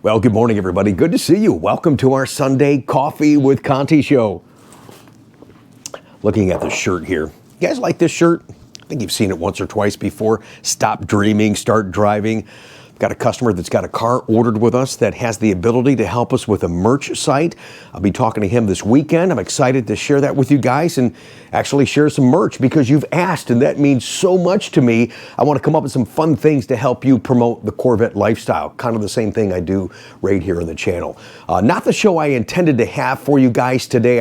Well, good morning, everybody. Good to see you. Welcome to our Sunday Coffee with Conti show. Looking at this shirt here. You guys like this shirt? I think you've seen it once or twice before. Stop dreaming, start driving. Got a customer that's got a car ordered with us that has the ability to help us with a merch site. I'll be talking to him this weekend. I'm excited to share that with you guys and actually share some merch because you've asked, and that means so much to me. I want to come up with some fun things to help you promote the Corvette lifestyle. Kind of the same thing I do right here on the channel. Not the show I intended to have for you guys today.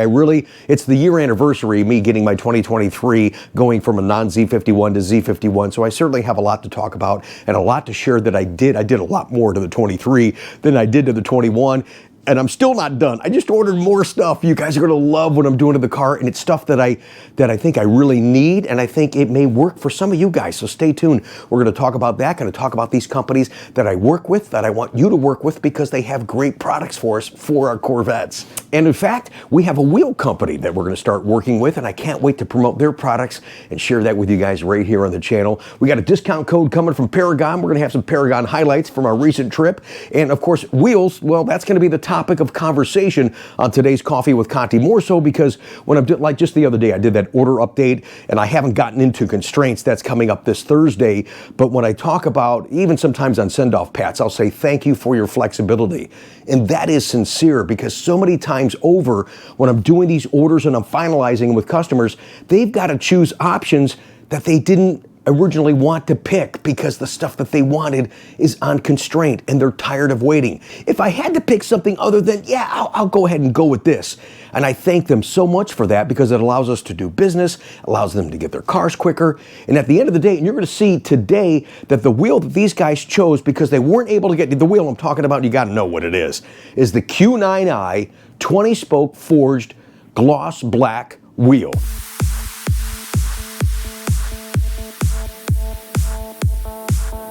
It's the year anniversary of me getting my 2023 going from a non-Z51 to Z51. So I certainly have a lot to talk about and a lot to share that I did. I did a lot more to the 23 than I did to the 21. And I'm still not done. I just ordered more stuff. You guys are gonna love what I'm doing to the car, and it's stuff that I think I really need, and I think it may work for some of you guys. So stay tuned. We're gonna talk about that. Gonna talk about these companies that I work with, that I want you to work with because they have great products for us for our Corvettes. And in fact, we have a wheel company that we're gonna start working with, and I can't wait to promote their products and share that with you guys right here on the channel. We got a discount code coming from Paragon. We're gonna have some Paragon highlights from our recent trip, and of course, wheels. Well, that's gonna be the topic of conversation on today's Coffee with Conti. More so because when I'm like just the other day, I did that order update and I haven't gotten into constraints. That's coming up this Thursday. But when I talk about, even sometimes on send-off pats, I'll say thank you for your flexibility. And that is sincere because so many times over when I'm doing these orders and I'm finalizing with customers, they've got to choose options that they didn't originally want to pick because the stuff that they wanted is on constraint and they're tired of waiting. If I had to pick something other than, I'll go ahead and go with this. And I thank them so much for that because it allows us to do business, allows them to get their cars quicker. And at the end of the day, and you're going to see today that the wheel that these guys chose because they weren't able to get the wheel I'm talking about, you got to know what it is the Q9i 20-spoke forged gloss black wheel.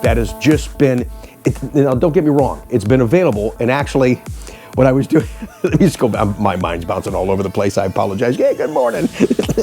That has just been, don't get me wrong, it's been available. And actually, what I was doing, let me just go, my mind's bouncing all over the place. I apologize. Hey, good morning.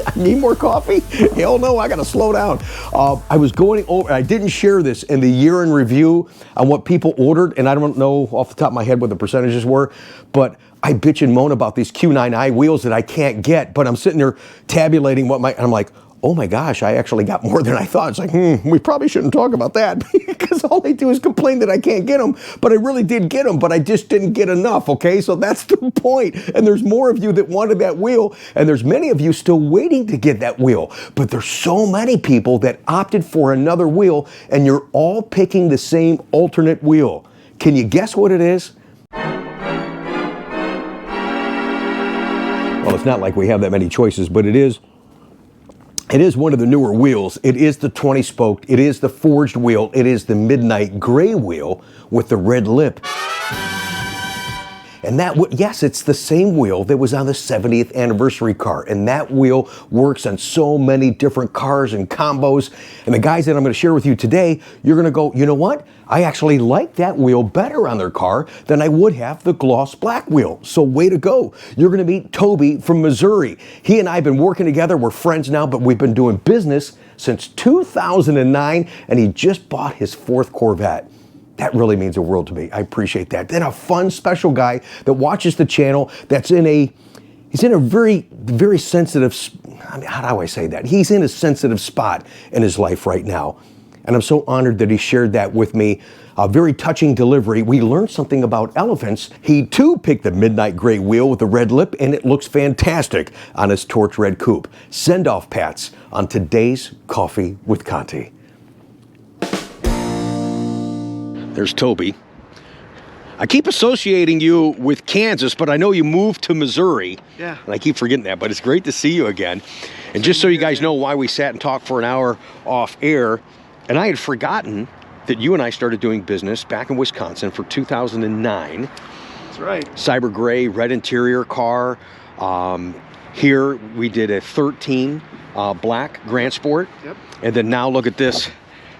I need more coffee? Hell no, I got to slow down. I was going over, I didn't share this in the year in review on what people ordered, and I don't know off the top of my head what the percentages were, but I bitch and moan about these Q9i wheels that I can't get, but I'm sitting there tabulating and I'm like, oh my gosh, I actually got more than I thought. It's like, we probably shouldn't talk about that because all they do is complain that I can't get them, but I really did get them, but I just didn't get enough, okay? So that's the point. And there's more of you that wanted that wheel, and there's many of you still waiting to get that wheel, but there's so many people that opted for another wheel, and you're all picking the same alternate wheel. Can you guess what it is? Well, it's not like we have that many choices, but it is one of the newer wheels. It is the 20-spoked. It is the forged wheel. It is the midnight gray wheel with the red lip. And yes, it's the same wheel that was on the 70th anniversary car. And that wheel works on so many different cars and combos. And the guys that I'm going to share with you today, you're going to go, you know what? I actually like that wheel better on their car than I would have the gloss black wheel. So way to go. You're going to meet Toby from Missouri. He and I have been working together. We're friends now, but we've been doing business since 2009, and he just bought his 4th Corvette. That really means the world to me. I appreciate that. Then a fun, special guy that watches the channel he's in a very, very sensitive, how do I say that? He's in a sensitive spot in his life right now. And I'm so honored that he shared that with me. A very touching delivery. We learned something about elephants. He too picked the midnight gray wheel with the red lip, and it looks fantastic on his torch red coupe. Send-off pats on today's Coffee with Conti. There's Toby. I keep associating you with Kansas, but I know you moved to Missouri. Yeah. And I keep forgetting that, but it's great to see you again. And just so you guys know why we sat and talked for an hour off air, and I had forgotten that you and I started doing business back in Wisconsin for 2009. That's right. Cyber gray, red interior car. Here we did a 13 black Grand Sport. Yep. And then now look at this.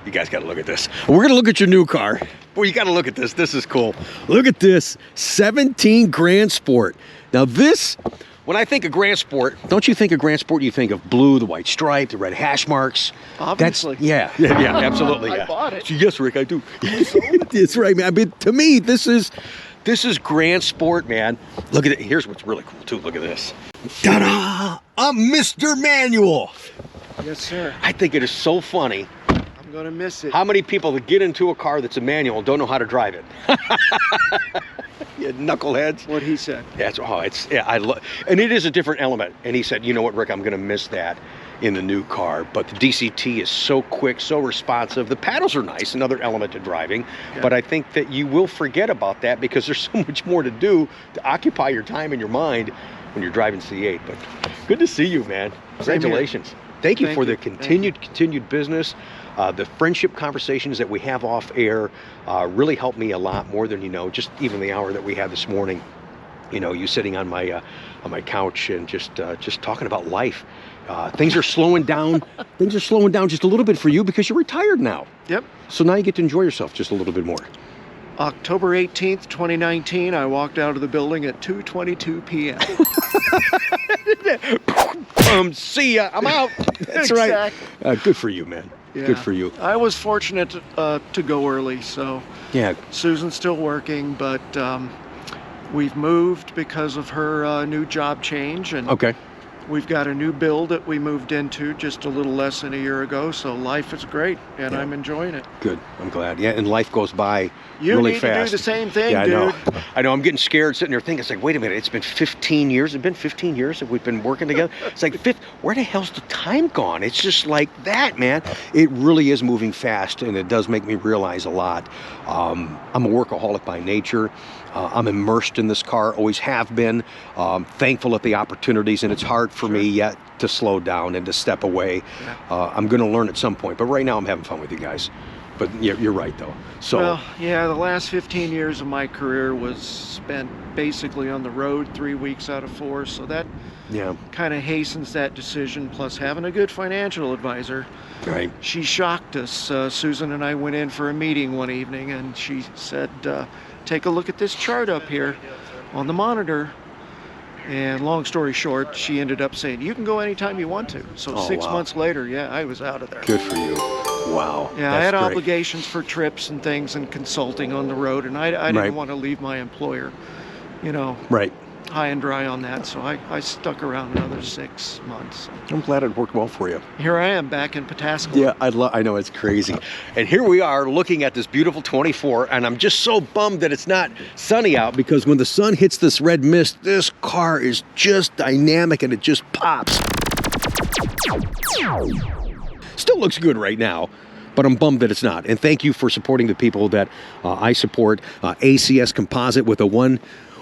You guys got to look at this. We're going to look at your new car. Boy, you got to look at this. This is cool. Look at this 17 Grand Sport. Now this, when I think of Grand Sport, don't you think of Grand Sport? You think of blue, the white stripe, the red hash marks. Obviously. Yeah, absolutely. I bought it. Yes, Rick, I do. It's right, man. I mean, to me, this is This is Grand Sport, man. Look at it. Here's what's really cool, too. Look at this. Ta-da! I'm Mr. Manual. Yes, sir. I think it is so funny. I'm going to miss it. How many people that get into a car that's a manual don't know how to drive it? You knuckleheads. What he said. That's and it is a different element. And he said, you know what, Rick, I'm going to miss that in the new car. But the DCT is so quick, so responsive. The paddles are nice, another element to driving. Yeah. But I think that you will forget about that because there's so much more to do to occupy your time and your mind when you're driving C8. But good to see you, man. Congratulations. Thank you for the continued business. The friendship conversations that we have off air really helped me a lot, more than you know. Just even the hour that we had this morning, you know, you sitting on my couch and just talking about life. Things are slowing down. Things are slowing down just a little bit for you because you're retired now. Yep. So now you get to enjoy yourself just a little bit more. October 18th, 2019, I walked out of the building at 2:22 p.m. See ya. I'm out. That's exactly. Right. Good for you, man. Yeah. Good for you. I was fortunate to go early, so yeah. Susan's still working, but we've moved because of her new job change, and we've got a new build that we moved into just a little less than a year ago, so life is great, and I'm enjoying it. Good. I'm glad. Yeah, and life goes by really fast. You need to do the same thing, dude. I know. I'm getting scared sitting there thinking, it's like, wait a minute, it's been 15 years. It's been 15 years that we've been working together. It's like, where the hell's the time gone? It's just like that, man. It really is moving fast, and it does make me realize a lot. I'm a workaholic by nature. I'm immersed in this car, always have been. Thankful at the opportunities, and it's hard for me yet to slow down and to step away. I'm going to learn at some point, but right now I'm having fun with you guys. But you're right, though. So, well, yeah, the last 15 years of my career was spent basically on the road 3 weeks out of 4, so that kind of hastens that decision, plus having a good financial advisor. Right. She shocked us. Susan and I went in for a meeting one evening, and she said, take a look at this chart up here on the monitor. And long story short, she ended up saying, you can go anytime you want to. So 6 months later, I was out of there. Good for you. Wow. Yeah, I had obligations for trips and things and consulting on the road, and I didn't want to leave my employer, high and dry on that. So I stuck around another 6 months. I'm glad it worked well for you. Here I am back in Pataskala. Yeah, I know, it's crazy. And here we are looking at this beautiful 24, and I'm just so bummed that it's not sunny out, because when the sun hits this red mist, this car is just dynamic and it just pops. Still looks good right now, but I'm bummed that it's not. And thank you for supporting the people that I support. ACS Composite with a 1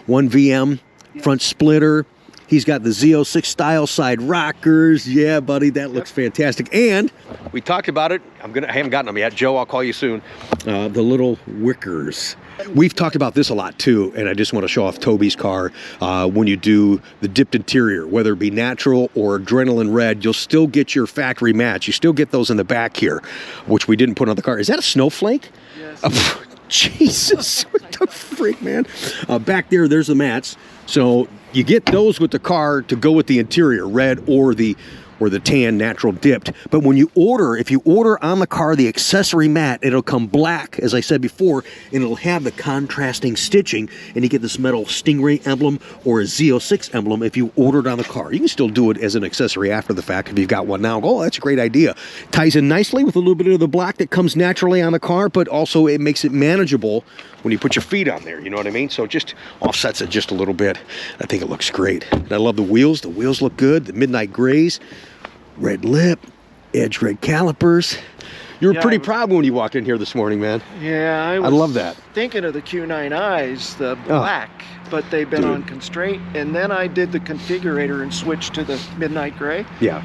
VM front splitter. He's got the Z06 style side rockers. Yeah, buddy, that looks fantastic. And we talked about it. I haven't gotten them yet. Joe, I'll call you soon. The little wickers. We've talked about this a lot too, and I just want to show off Toby's car. When you do the dipped interior, whether it be natural or adrenaline red, you'll still get your factory match. You still get those in the back here, which we didn't put on the car. Is that a snowflake? Yes. Jesus, what the freak, man? Back there's the mats. So you get those with the car to go with the interior, red or the tan natural dipped. But when you order, if you order on the car the accessory mat, it'll come black, as I said before, and it'll have the contrasting stitching, and you get this metal Stingray emblem or a Z06 emblem if you order it on the car. You can still do it as an accessory after the fact if you've got one now. Oh, that's a great idea. Ties in nicely with a little bit of the black that comes naturally on the car, but also it makes it manageable when you put your feet on there, you know what I mean? So it just offsets it just a little bit. I think it looks great. And I love the wheels. The wheels look good. The midnight grays. Red lip, edge red calipers. You were pretty proud when you walked in here this morning, man. Yeah, I love that. Thinking of the Q9I's, the black, but they've been on Constraint. And then I did the configurator and switched to the midnight gray. Yeah.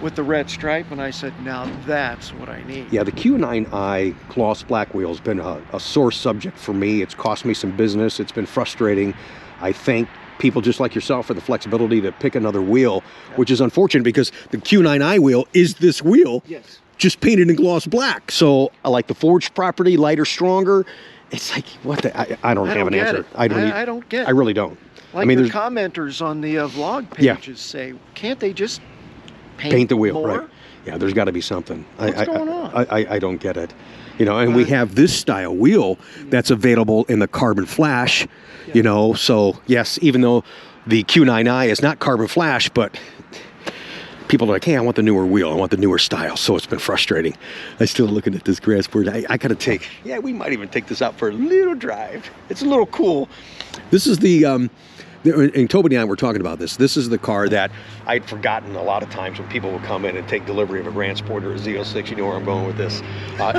With the red stripe, and I said, now that's what I need. Yeah, the Q9i gloss black wheel has been a sore subject for me. It's cost me some business. It's been frustrating. I thank people just like yourself for the flexibility to pick another wheel, which is unfortunate because the Q9i wheel is this wheel, just painted in gloss black. So I like the forged property, lighter, stronger. It's like, what the, I don't have an answer. I don't get it. I really don't. Like, I mean, the commenters on the vlog pages say, can't they just paint the wheel, more? Right? Yeah, there's got to be something. What's going on? I don't get it. You know, and we have this style wheel that's available in the carbon flash, you know, so yes, even though the Q9i is not carbon flash, but people are like, hey, I want the newer wheel. I want the newer style. So it's been frustrating. I'm still looking at this grass board. I got to take, we might even take this out for a little drive. It's a little cool. This is and Toby and I were talking about this. This is the car that I'd forgotten a lot of times when people would come in and take delivery of a Grand Sport or a Z06. You know where I'm going with this.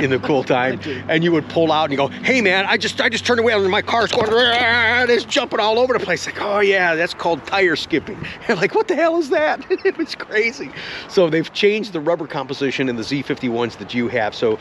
In the cool time. And you would pull out and you go, hey man, I just turned away and my car's going, it's jumping all over the place. Like, oh yeah, that's called tire skipping. And like, what the hell is that? It was crazy. So they've changed the rubber composition in the Z51s that you have. So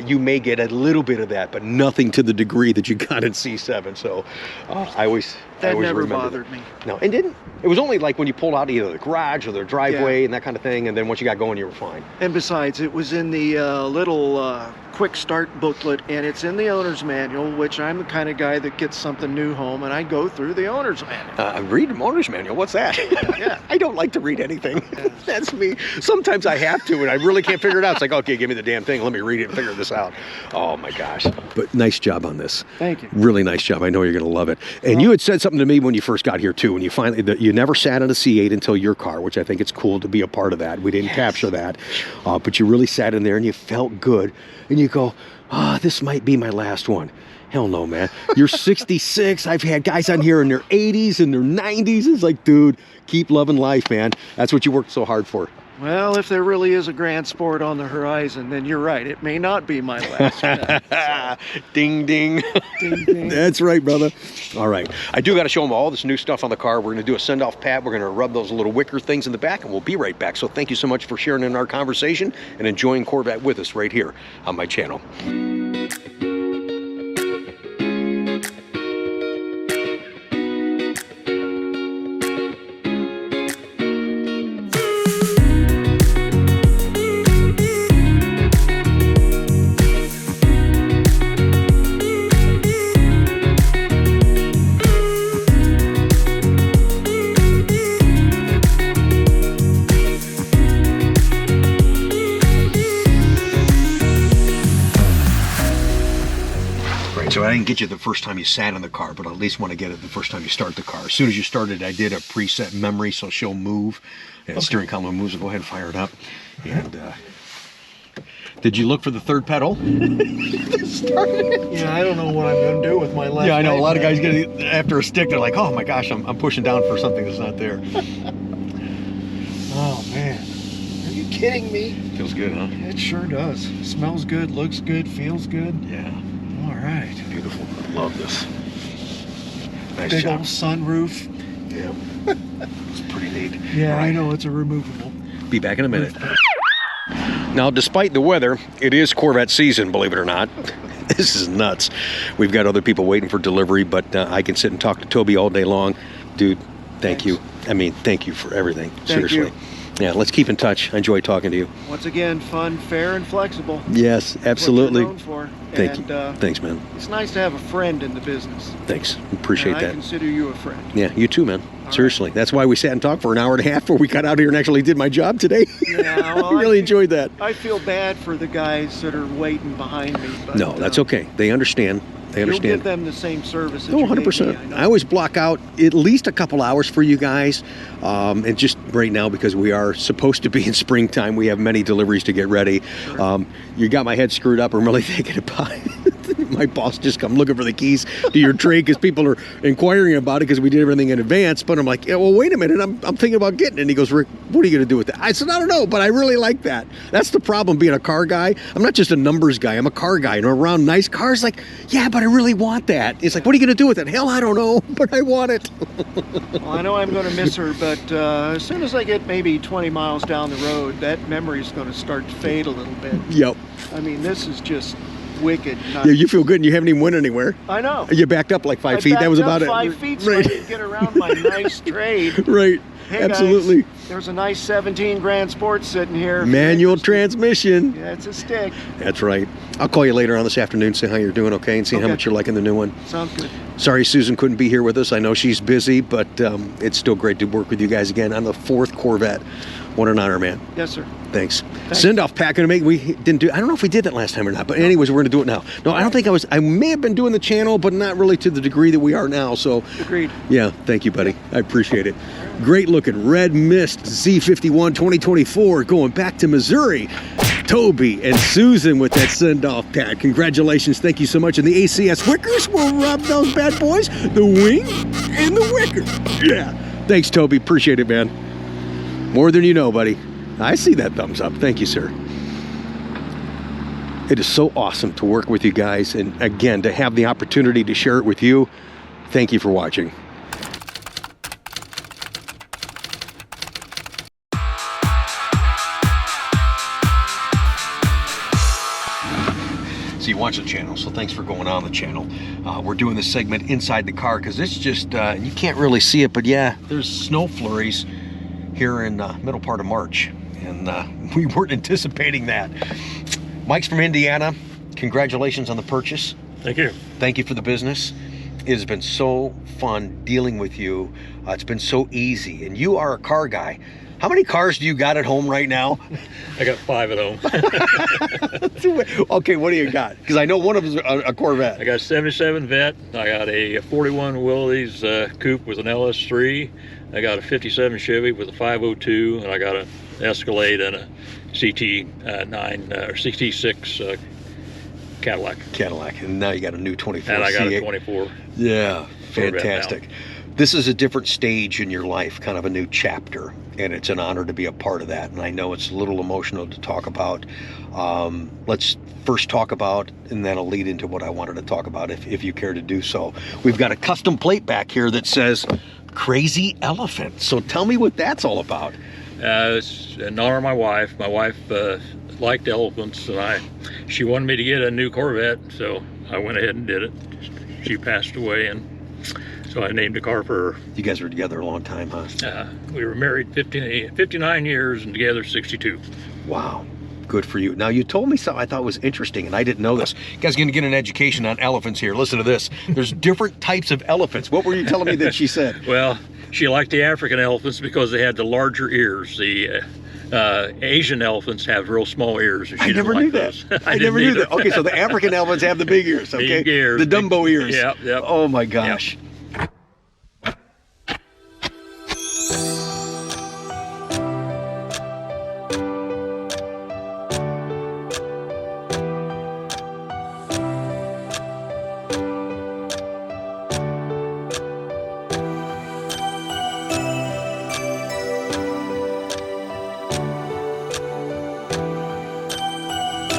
you may get a little bit of that, but nothing to the degree that you got in C7. So I always never remember bothered me. No, it didn't. It was only like when you pulled out either the garage or the driveway and that kind of thing, and then once you got going, you were fine. And besides, it was in the little quick start booklet, and it's in the owner's manual, which I'm the kind of guy that gets something new home, and I go through the owner's manual. Read the owner's manual? What's that? Yeah. I don't like to read anything. That's me. Sometimes I have to, and I really can't figure it out. It's like, okay, give me the damn thing. Let me read it and figure this out. Oh, my gosh. But nice job on this. Thank you. Really nice job. I know you're going to love it. And you had said something to me when you first got here, too, when you finally, you never sat in a C8 until your car, which I think it's cool to be a part of that. We didn't capture that. But you really sat in there and you felt good. And you go, this might be my last one. Hell no, man. You're 66. I've had guys on here in their 80s and their 90s. It's like, dude, keep loving life, man. That's what you worked so hard for. Well, if there really is a Grand Sport on the horizon, then you're right. It may not be my last one. So. Ding, ding. Ding, ding. That's right, brother. All right. I do got to show them all this new stuff on the car. We're going to do a send-off pat. We're going to rub those little wicker things in the back, and we'll be right back. So thank you so much for sharing in our conversation and enjoying Corvette with us right here on my channel. So I didn't get you the first time you sat in the car, but I at least want to get it the first time you start the car. As soon as you started, I did a preset memory, so she'll move. And the steering column moves, so go ahead and fire it up. And did you look for the third pedal? Yeah, I don't know what I'm going to do with my left. Yeah, I know. A lot of guys get after a stick, they're like, oh my gosh, I'm pushing down for something that's not there. Oh, man. Are you kidding me? Feels good, huh? It sure does. Smells good, looks good, feels good. Yeah. All right. Beautiful. Love this. Nice Big job. old sunroof. Yeah. It's pretty neat. Yeah, right. I know. It's a removable. Be back in a minute. Now, despite the weather, it is Corvette season, believe it or not. This is nuts. We've got other people waiting for delivery, but I can sit and talk to Toby all day long. Dude, thank you. I mean, thank you for everything. Thank Seriously. you. Yeah, let's keep in touch. I enjoy talking to you. Once again, fun, fair, and flexible. Yes, absolutely. That's what you're known for. Thank and, you. Thanks, man. It's nice to have a friend in the business. Thanks. Appreciate and I that. consider you a friend. Yeah, you too, man. All Seriously. Right. That's why we sat and talked for an hour and a half before we got out here and actually did my job today. Yeah, well, I really enjoyed that. I feel bad for the guys that are waiting behind me. But, no, that's okay. They understand. They understand. You'll give them the same service that 100%. I always block out at least a couple hours for you guys. And just right now, because we are supposed to be in springtime, we have many deliveries to get ready. Sure. You got my head screwed up. I'm really thinking about it. My boss just come looking for the keys to your trade because people are inquiring about it because we did everything in advance. But I'm like, yeah, well, wait a minute. I'm thinking about getting it. And he goes, Rick, what are you going to do with that? I said, I don't know, but I really like that. That's the problem being a car guy. I'm not just a numbers guy. I'm a car guy. And around nice cars, like, yeah, but I really want that. It's like, what are you going to do with it? Hell, I don't know, but I want it. Well, I know I'm going to miss her, but as soon as I get maybe 20 miles down the road, that memory is going to start to fade a little bit. Yep. I mean, this is just wicked. Yeah, you feel good and you haven't even went anywhere. I know. You backed up like 5 feet. That was about it. 5 feet so I could get around my nice trade. Right. Hey Absolutely. Guys, there's a nice 17 grand Sport sitting here. Manual transmission. Yeah, it's a stick. That's right. I'll call you later on this afternoon, see how you're doing, okay? And see how much you're liking the new one. Sounds good. Sorry Susan couldn't be here with us. I know she's busy, but it's still great to work with you guys again on the 4th Corvette. What an honor, man. Yes, sir. Thanks. Send-off pack gonna make. We didn't do. I don't know if we did that last time or not. But anyways, we're gonna do it now. No, I don't think I was. I may have been doing the channel, but not really to the degree that we are now. So. Agreed. Yeah. Thank you, buddy. I appreciate it. Great looking red mist Z51 2024 going back to Missouri. Toby and Susan with that send-off pack. Congratulations. Thank you so much. And the ACS Wickers will rub those bad boys. The wing and the wicker. Yeah. Thanks, Toby. Appreciate it, man. More than you know, buddy. I see that thumbs up. Thank you, sir. It is so awesome to work with you guys, and again, to have the opportunity to share it with you. Thank you for watching. So you watch the channel, so thanks for going on the channel. We're doing this segment inside the car because it's just, you can't really see it, but yeah, there's snow flurries here in middle part of March, and we weren't anticipating that. Mike's from Indiana. Congratulations on the purchase. Thank you. Thank you for the business. It has been so fun dealing with you. It's been so easy, and you are a car guy. How many cars do you got at home right now? I got 5 at home. Okay, what do you got? Because I know one of them is a Corvette. I got a 77 Vet. I got a 41 Willys coupe with an LS3. I got a 57 Chevy with a 502, and I got an Escalade and a CT9 or CT6 Cadillac. And now you got a new 24. And I got a 24. Yeah, fantastic. This is a different stage in your life, kind of a new chapter, and it's an honor to be a part of that. And I know it's a little emotional to talk about. Let's first talk about, and that'll lead into what I wanted to talk about, if you care to do so. We've got a custom plate back here that says Crazy Elephant. So tell me what that's all about. It's in honor of my wife. My wife liked elephants, and she wanted me to get a new Corvette, so I went ahead and did it. She passed away, and so I named a car for her. You guys were together a long time, huh? We were married 59 years and together 62. Wow. Good for you. Now, you told me something I thought was interesting, and I didn't know this. You guys are going to get an education on elephants here. Listen to this. There's different types of elephants. What were you telling me that she said? Well, she liked the African elephants because they had the larger ears. The Asian elephants have real small ears. I never knew that. I never knew that. Okay, so the African elephants have the big ears, okay? Big ears. The Dumbo ears. Yep. Oh, my gosh. Yep.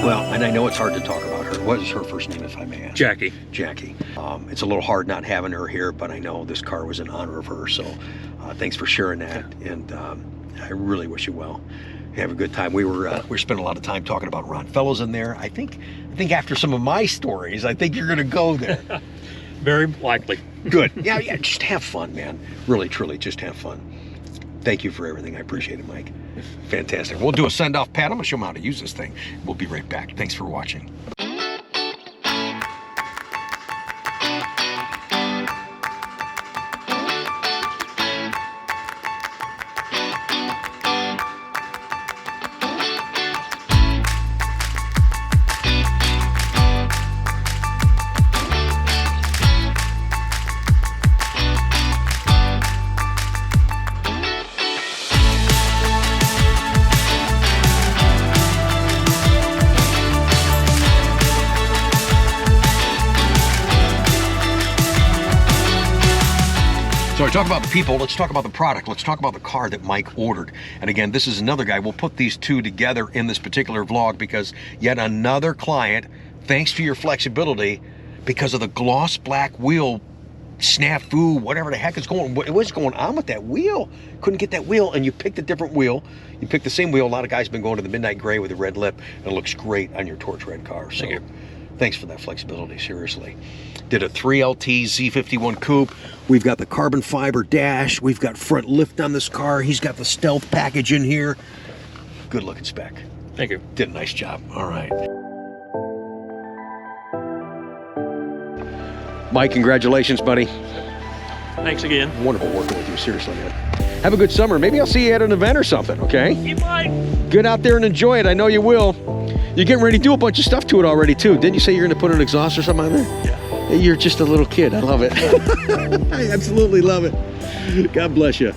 Well, and I know it's hard to talk about her. What is her first name, if I may ask? Jackie. Jackie. It's a little hard not having her here, but I know this car was in honor of her, so thanks for sharing that, and I really wish you well. Have a good time. We're spending a lot of time talking about Ron Fellows in there. I think after some of my stories, I think you're going to go there. Very likely. Good. Yeah, just have fun, man. Really, truly, just have fun. Thank you for everything. I appreciate it, Mike. Fantastic. We'll do a send-off pat. I'm going to show them how to use this thing. We'll be right back. Thanks for watching. So I talk about the people, let's talk about the product, let's talk about the car that Mike ordered. And again, this is another guy. We'll put these two together in this particular vlog because yet another client, thanks to your flexibility, because of the gloss black wheel snafu, whatever the heck is going on, what was going on with that wheel? Couldn't get that wheel, and you picked a different wheel. You picked the same wheel. A lot of guys have been going to the midnight gray with the red lip, and it looks great on your torch red car. So, Thank you. Thanks for that flexibility, seriously. Did a 3LT Z51 coupe. We've got the carbon fiber dash. We've got front lift on this car. He's got the stealth package in here. Good looking spec. Thank you. Did a nice job. All right. Mike, congratulations, buddy. Thanks again. Wonderful working with you, seriously, man. Have a good summer. Maybe I'll see you at an event or something, okay? You might. Get out there and enjoy it. I know you will. You're getting ready to do a bunch of stuff to it already, too. Didn't you say you're going to put an exhaust or something on there? Yeah. You're just a little kid. I love it. I absolutely love it. God bless you.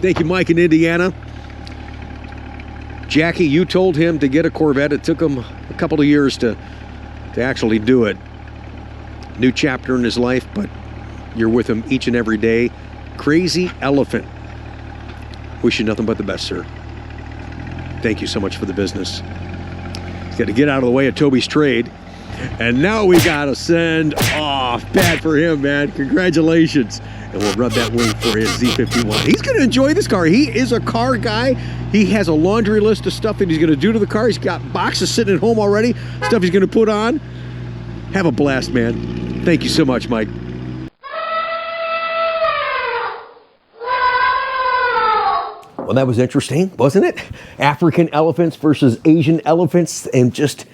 Thank you, Mike in Indiana. Jackie, you told him to get a Corvette. It took him a couple of years to actually do it. New chapter in his life, but you're with him each and every day. Crazy Elephant. Wish you nothing but the best, sir. Thank you so much for the business. He's got to get out of the way of Toby's trade. And now we got to send off. Bad for him, man. Congratulations. And we'll rub that wing for his Z51. He's going to enjoy this car. He is a car guy. He has a laundry list of stuff that he's going to do to the car. He's got boxes sitting at home already, stuff he's going to put on. Have a blast, man. Thank you so much, Mike. Well, that was interesting, wasn't it? African elephants versus Asian elephants, and just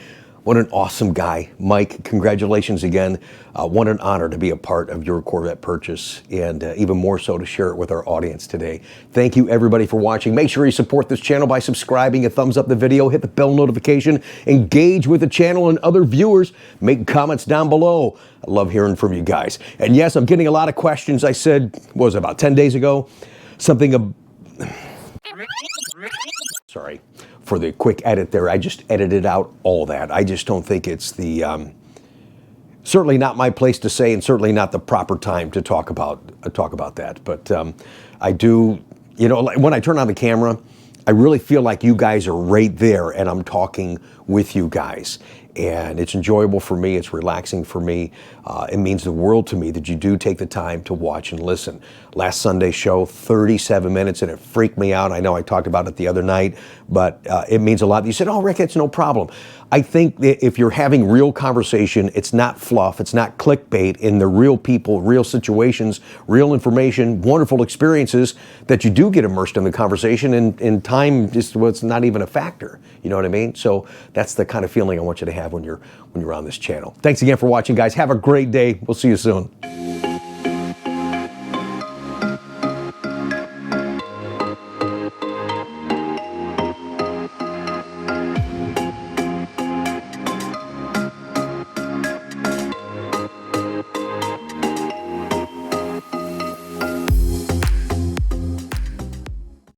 what an awesome guy. Mike, congratulations again. What an honor to be a part of your Corvette purchase, and even more so to share it with our audience today. Thank you, everybody, for watching. Make sure you support this channel by subscribing and thumbs up the video, hit the bell notification, engage with the channel and other viewers, make comments down below. I love hearing from you guys. And yes, I'm getting a lot of questions. I said, what was it, about 10 days ago? Something sorry for the quick edit there. I just edited out all that. I just don't think it's the, certainly not my place to say, and certainly not the proper time to talk about that. But I do, you know, like when I turn on the camera, I really feel like you guys are right there and I'm talking with you guys. And it's enjoyable for me. It's relaxing for me. It means the world to me that you do take the time to watch and listen. Last Sunday's show, 37 minutes, and it freaked me out. I know I talked about it the other night, but it means a lot. You said, oh, Rick, it's no problem. I think that if you're having real conversation, it's not fluff, it's not clickbait, in the real people, real situations, real information, wonderful experiences, that you do get immersed in the conversation, and in time just was not even a factor. You know what I mean? So that's the kind of feeling I want you to have when you're on this channel. Thanks again for watching, guys. Have a great day. We'll see you soon.